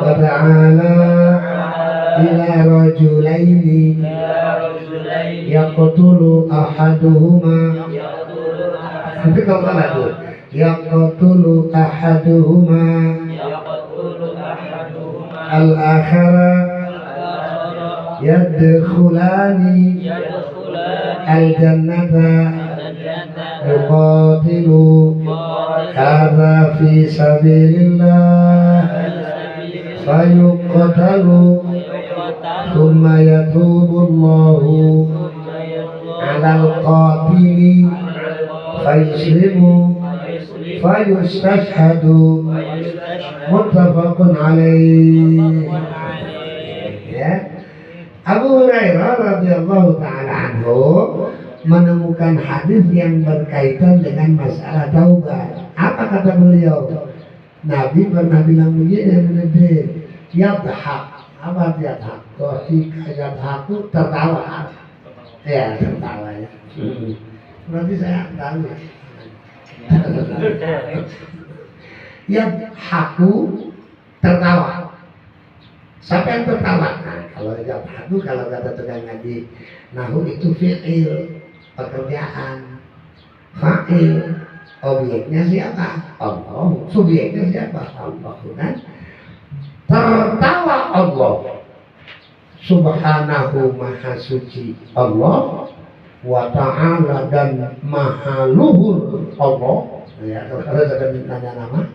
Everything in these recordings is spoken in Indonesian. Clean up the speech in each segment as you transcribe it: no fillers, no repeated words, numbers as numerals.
وتعالى إلى رجلين يقتل أحدهما يقتل أحدهما الآخر يدخلان الجنة يقاتل هذا في سبيل الله فيقتل ثم يتوب الله على القاتل فيسلم فيستشهد متفق عليه. Ya. Abu Hurairah radhiyallahu taala anhu menemukan hadis yang berkaitan dengan masalah taubat. Apa kata beliau? Nabi pernah bilang begini, yadhak. Apa yadhak? Yadhak itu tertawa. Ya, tertawa ya. Berarti saya tahu ya. Yadhaku tertawa. Siapa yang tertawa? Nah, kalau yadhaku, kalau kata tukang ngaji nahu itu fi'il, pekerjaan. Fa'il, objeknya siapa? Allah. Subjeknya siapa? Allah. Kan? Tertawa Allah. Subhanahu maha suci Allah, wa ta'ala dan maha luhur Allah. Ya, kalau ada nanya nama,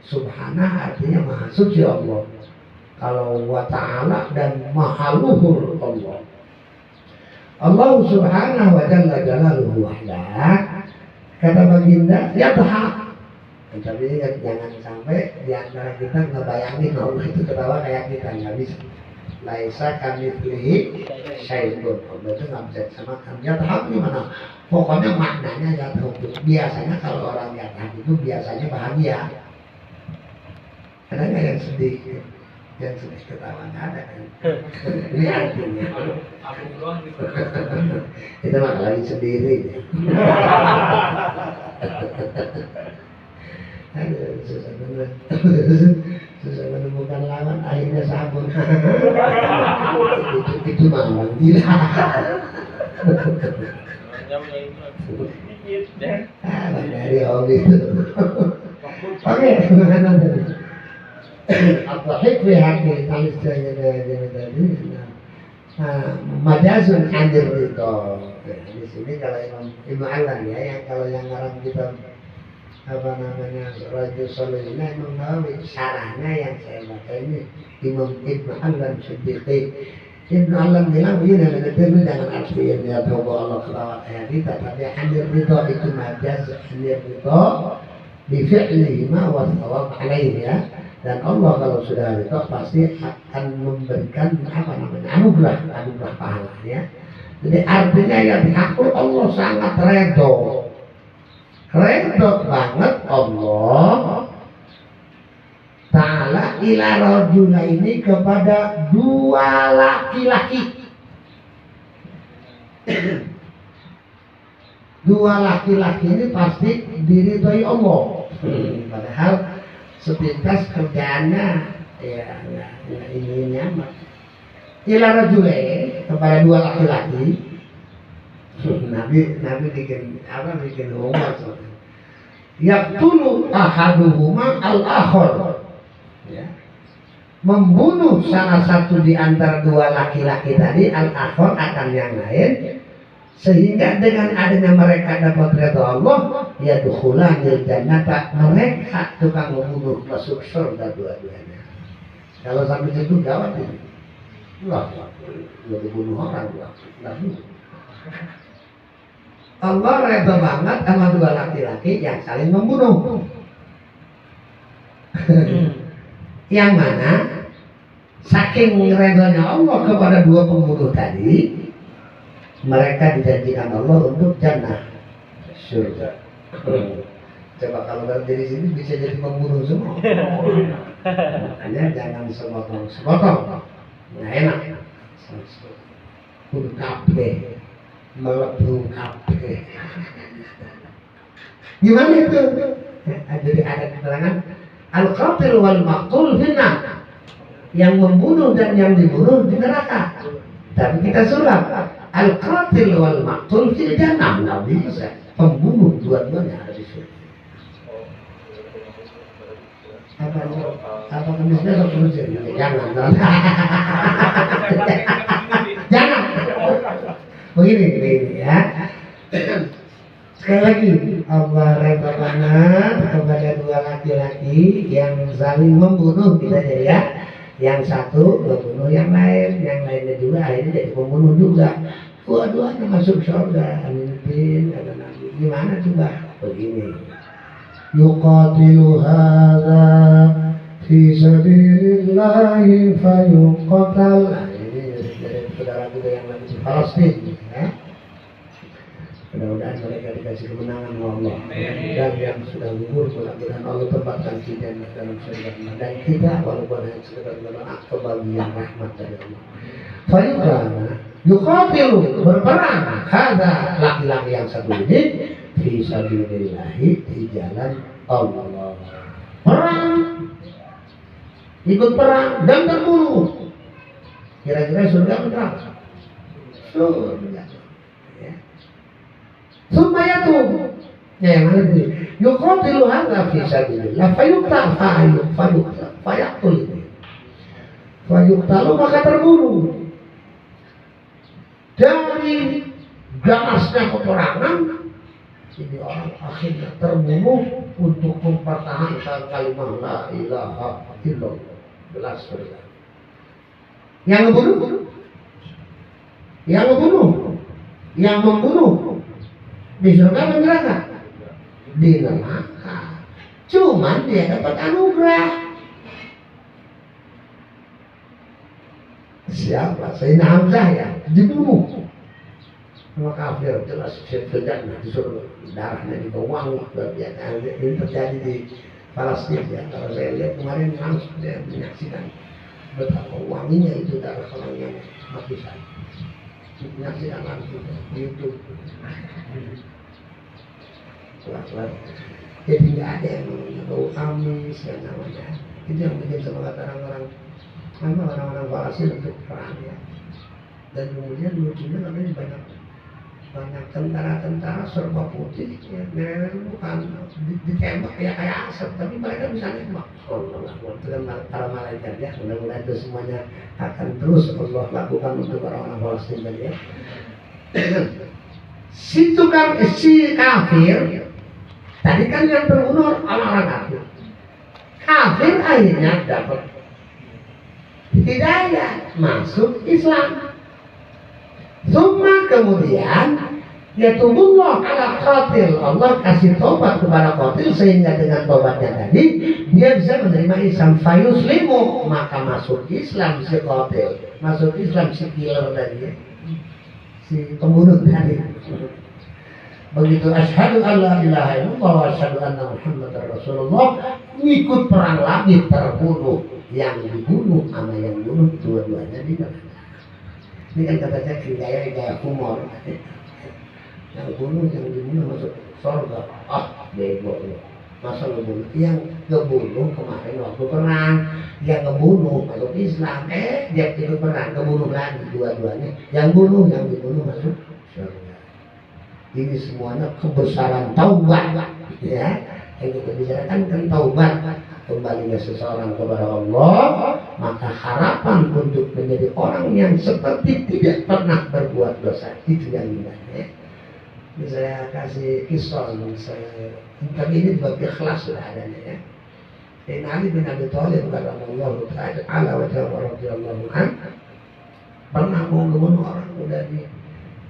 subhana artinya maha suci Allah. Kalau wa ta'ala dan maha luhur Allah. Allah subhanahu wa jalla jalaluhu wahdah. Kata baginda, yadhak. Tapi jangan sampai di antara kita ngebayangin Allah itu ketawa kayak kita, nggak bisa. Laisa kamitslihi syai'un. Allah itu nggak bisa disamakan. Yadhak gimana? Pokoknya maknanya yadhak. Biasanya kalau orang yadhak itu biasanya bahagia. Ada nggak yang sedih? Yang sedih ketawa nggak ada kan? Ini artinya. Kita mah lagi sendiri. Aduh, susah bener. Susah menemukan lawan, akhirnya sabun. Itu mah orang gila. Dari hobi itu. Oke, gimana tadi? At-tahik fi haqqi al-istijaba tadi. Majazun andir ridho. Di sini kalau Ibnu Alan ya, yang kalau yang ngarang kita apa namanya Rajul Solihin Imam Nawawi, syarahnya yang saya baca ini Imam Ibnu Alan Siddiqi. Ibnu Alan bilang begini, itu jangan artiin ya bahwa Allah ketawa kayak kita, tapi andir ridho itu majaz, andir ridho bifi'lihi ma wa thawab alaihi ya. Dan Allah kalau sudah ridho pasti akan memberikan apa namanya anugerah pahala ya. Jadi artinya ya aku Allah sangat ridho banget Allah Ta'ala ila rajulaini kepada dua laki-laki. Dua laki-laki ini pasti diridhoi Allah. Padahal sepintas kerjaannya ya ini amat. Ila rajulaini kepada dua laki-laki. Nabi bikin umar yaqtulu ahaduhuma al-akhar ya. Membunuh salah satu di antara dua laki-laki tadi al-akhar akan yang lain, sehingga dengan adanya mereka dapat ridha Allah ya dukhulanil jannata, mereka tukang membunuh masuk surga dua-duanya. Kalau sampai situ gawat ini. Wah, dibunuh orang lalu Allah reda banget sama dua laki-laki yang saling membunuh. Yang mana saking redanya Allah kepada dua pembunuh tadi, mereka dijanjikan Allah untuk jannah surga. Coba kalau dari sini bisa jadi pembunuh semua. Makanya jangan sepotong. Nggak enak. Kudu kabeh. Melebu kabeh. Gimana itu? Jadi ada keterangan al-qatil wal maqtul finnar. yang membunuh dan yang dibunuh di neraka. Tapi kita sulap al-qatil wal maqtul fil jannah, nggak bisa. Pembunuh dua-duanya ada di surga. Apa kemisnya terus jangan jangan begini ya. Sekali lagi Allah reda banget kepada dua laki-laki yang saling membunuh kita ya. Yang satu membunuh yang lainnya juga akhirnya jadi pembunuh juga. Dua-duanya masuk surga. Amin. Ada nabi. Gimana coba? Begini. Yuqatilu hadza fi sabilillahi fayuqatal. Nah, ini dari saudara kita yang lagi di Palestina ya. Mudah-mudahan mereka dikasih kemenangan oleh Allah. Dan yang sudah gugur mudah-mudahan Allah tempatkan kita dalam surga. Dan kita walaupun hanya sekedar berdoa kebahagiaan rahmat dari Allah. Fayuqana yuqatilu berperang hadza laki-laki yang satu ini fi sabilillahi di jalan Allah. Perang, ikut perang dan terbunuh. Kira-kira surga atau neraka? Surga. Sumayatu, ya yang mana ini? Yuqatilu hadza fi sabilillah, fayuqtalu maka terbunuh. Dari ganasnya peperangan, ini orang akhirnya terbunuh untuk mempertahankan kalimat la ilaha illallah. Jelas saudara. Yang membunuh di surga atau neraka? Di neraka. Cuman dia dapat anugerah. Siapa? Sayyidina Hamzah ya dibunuh sama kafir, jelas sejarahnya di surga, darahnya dibawa ini terjadi di Palestina ya. Kalau saya lihat kemarin langsung saya menyaksikan betapa wanginya itu darah orang yang mati saya. Menyaksikan langsung di YouTube. Jadi nggak ada yang namanya bau amis yang namanya itu yang bikin semangat orang-orang Palestina untuk perang ya. Dan kemudian lucunya namanya banyak tentara serba putih ya, mereka bukan ditembak ya kayak asap, tapi mereka bisa nembak. Allah itu kan para malaikat ya. Mudah-mudahan itu semuanya akan terus Allah lakukan untuk orang-orang Palestina ya. Si kafir tadi kan yang terbunuh orang-orang kafir. Kafir akhirnya dapat hidayah masuk Islam. Summa kemudian yatubullah ala qatil, Allah kasih tobat kepada qatil sehingga dengan tobatnya tadi dia bisa menerima Islam. Fayuslimu maka masuk Islam si qatil, masuk Islam si killer tadi ya. Si pembunuh tadi. Begitu asyhadu alla ilaha illallah wa asyhadu anna muhammadar rasulullah, ikut perang lagi terbunuh, yang dibunuh sama yang bunuh dua-duanya di neraka. Ini kan katanya gaya humor. Yang bunuh yang dibunuh masuk surga. Bego loh. Masa ngebunuh? Yang ngebunuh kemarin waktu perang, yang ngebunuh masuk Islam. Dia ikut perang, ngebunuh lagi dua-duanya. Yang bunuh, yang dibunuh masuk surga. Ini semuanya kebesaran taubat, ya. Yang kita bicarakan kan taubat, kembalinya seseorang kepada Allah, maka harapan untuk menjadi orang yang seperti tidak pernah berbuat dosa itu yang indahnya. Ini saya kasih kisah, tapi ini buat ikhlas sudah adanya ya. Ini Ali bin Abi Thalib radhiyallahu ta'ala wa radhiyallahu anhu pernah mau membunuh orang, udah di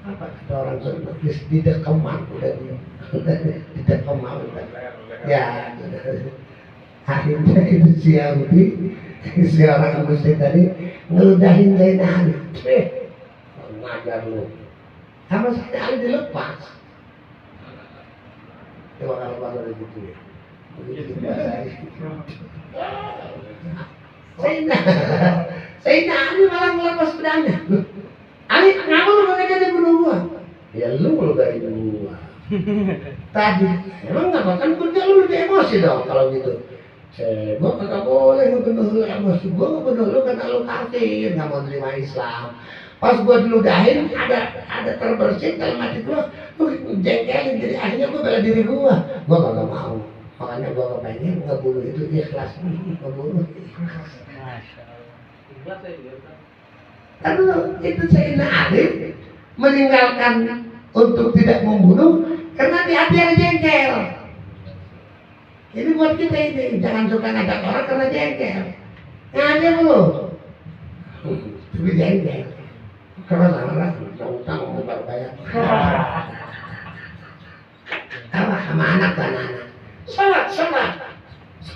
apa kata orang sana di dekeman, udah di dekeman ya. Akhirnya itu si Yahudi, si orang muslim tadi ngeludahin Zainal Ali. Ngajar lu. Sama saja Ali dilepas. Coba kalau ada gitu ya. Begitu Zainal Ali malah ngelepas pedangnya. Ali, kenapa lu makanya dia bunuh gua? Ya lu dari gua. Tadi, emang nggak makan kerja lu lebih emosi dong kalau gitu. Gua kagak boleh ngebunuh lu emosi gua, ngebunuh lu karena lu kafir nggak mau terima Islam. Pas gua diludahin ada terbersit dalam hati gua, lu jengkelin, jadi akhirnya gua bela diri gua kagak mau. Makanya gua kepengen ngebunuh itu ikhlas, ngebunuh ikhlas. Karena itu Sayyidina Ali meninggalkan untuk tidak membunuh karena di hati ada jengkel. Jadi buat kita ini jangan suka ngajak orang karena jengkel. Ngajak lu, tapi jengkel. Karena orang utang mau bayar. Sama anak kan anak. Salat.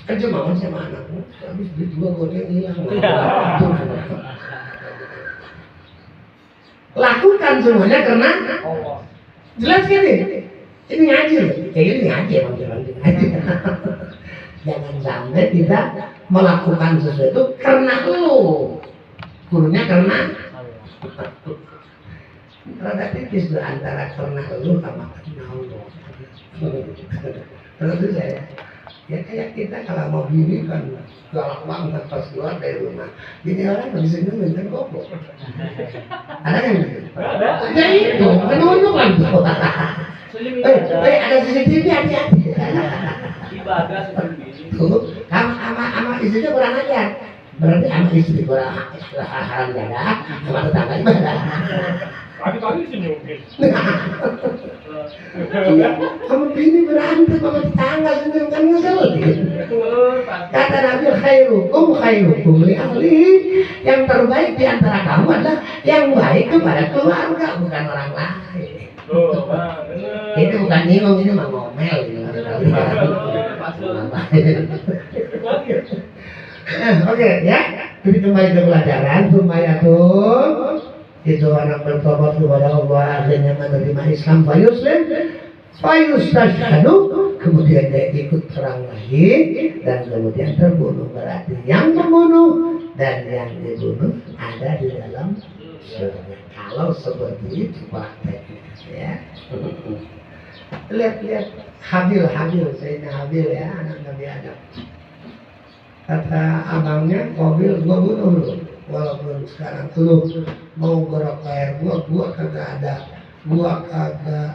Kerja mama sama anakmu. Habis duit gua godeng hilang. Lakukan semuanya karena Allah. Jelas kan ini? Ini ngaji loh. Kayak ini ngaji emang ngaji. Jangan sampai kita melakukan sesuatu karena lu. Gurunya karena rada tipis tuh antara karena lu sama karena Allah. Terus saya ya kayak kita kalau mau bini kan galak banget pas keluar dari rumah. Bini orang nggak bisa nungguin kan goblok. Ada kan? Ada. Ya itu menunjuk kan tuh. Ada CCTV hati-hati. Ibadah seperti tuh. Sama istrinya kurang ajar. Berarti sama istri kurang haram jaga, sama tetangga ibadah. Pagi-pagi sih mungkin. Kamu bini berantem sama tetangga sendiri kan ngeselin. Kata Nabi khairukum li ahli. Yang terbaik di antara kamu adalah yang baik kepada keluarga, bukan orang lain. Itu bukan nyinggung, ini mah ngomel gitu. Oke ya, jadi kembali ke pelajaran supaya tuh itu anak bertobat kepada Allah akhirnya menerima Islam fayustashhadu, kemudian dia ikut perang lagi dan kemudian terbunuh. Berarti yang membunuh dan yang dibunuh ada di dalam surga. Kalau seperti itu prakteknya ya. Lihat Habil Sayyidina Habil ya, anak Nabi Adam. Kata abangnya, Qabil gua bunuh lu. Walaupun sekarang lu mau gorok air gua kagak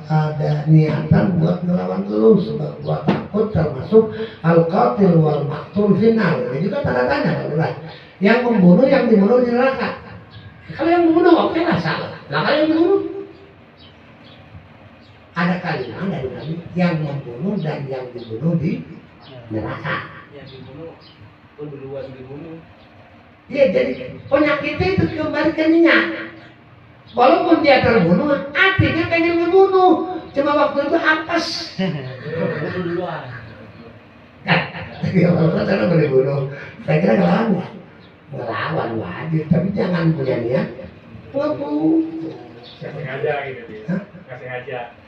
ada niatan buat ngelawan lu, sebab gua takut termasuk al-qatil wal maqtul final. Ini juga tanda tanya kan? Yang membunuh, yang dibunuh di neraka. Kalau yang membunuh oke lah salah. Lah kalau yang dibunuh ada kalimat dari Nabi, yang membunuh dan yang dibunuh di neraka. Yang dibunuh duluan dibunuh. Iya, jadi penyakitnya itu kembali ke niat. Walaupun dia terbunuh, hatinya pengen ngebunuh, cuma waktu itu apes. Bunuh duluan. Walaupun saya boleh bunuh, saya kira ngelawan wajib, tapi jangan punya niat ngebunuh. Nggak sengaja gitu dia. Nggak sengaja.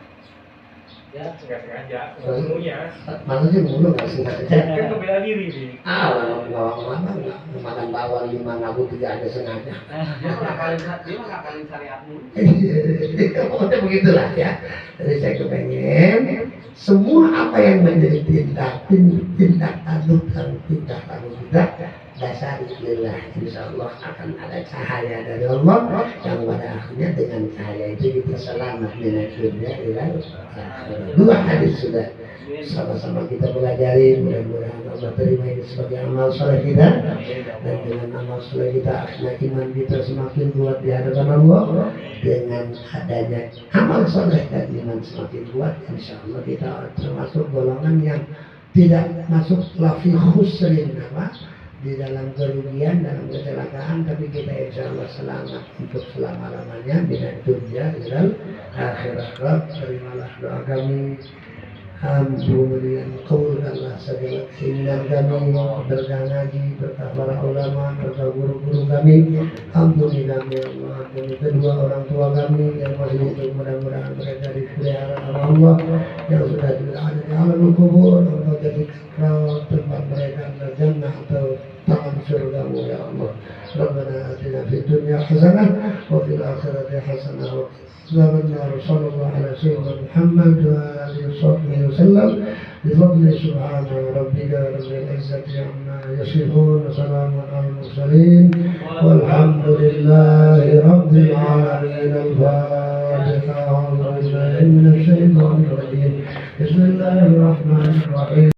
Ya, nggak sengaja, bunuhnya. Maksudnya bunuh nggak sengaja. Kan kebela diri sih. Lama-lama nggak makan bawang 5 nabu 3 ada sengaja. Dia mah ngakalin syariatmu. Pokoknya begitulah ya. Jadi saya kepengen semua apa yang menjadi tindak tanduk dan tindak tanduk kita dasar lillah, insyaallah akan ada cahaya dari Allah yang pada akhirnya dengan cahaya itu kita selamat dari dunia dan akhirat. Dua hadis sudah sama-sama kita pelajari, mudah-mudahan Allah terima ini sebagai amal soleh kita, dan dengan amal soleh kita akhirnya iman kita semakin kuat di hadapan Allah. Dengan adanya amal soleh dan iman semakin kuat, insyaallah kita termasuk golongan yang tidak masuk lafi khusrin di dalam kerugian, dalam kecelakaan, tapi kita insya Allah selamat untuk selama-lamanya dengan dunia dan akhirat. Terimalah doa kami, kemudian kabulkanlah segala keinginan kami, berkah ngaji, berkah para ulama, berkah guru-guru kami. Ampuni kami ya Allah, ampuni kedua orang tua kami yang masih hidup, mudah-mudahan mereka dipelihara oleh Allah yang sudah ada di alam kubur, Allah jadi tempat mereka berjannah atau tangan واغفر له يا الله. ربنا آتنا في الدنيا حسنة وفي الآخرة حسنة وقنا عذاب النار. صلى الله على سيدنا محمد وآله وصحبه وسلم بفضل سبحان ربك رب العزة عما يصفون وسلام على المرسلين والحمد لله رب العالمين. الفاتحة. أعوذ بالله من الشيطان الرجيم. بسم الله الرحمن الرحيم.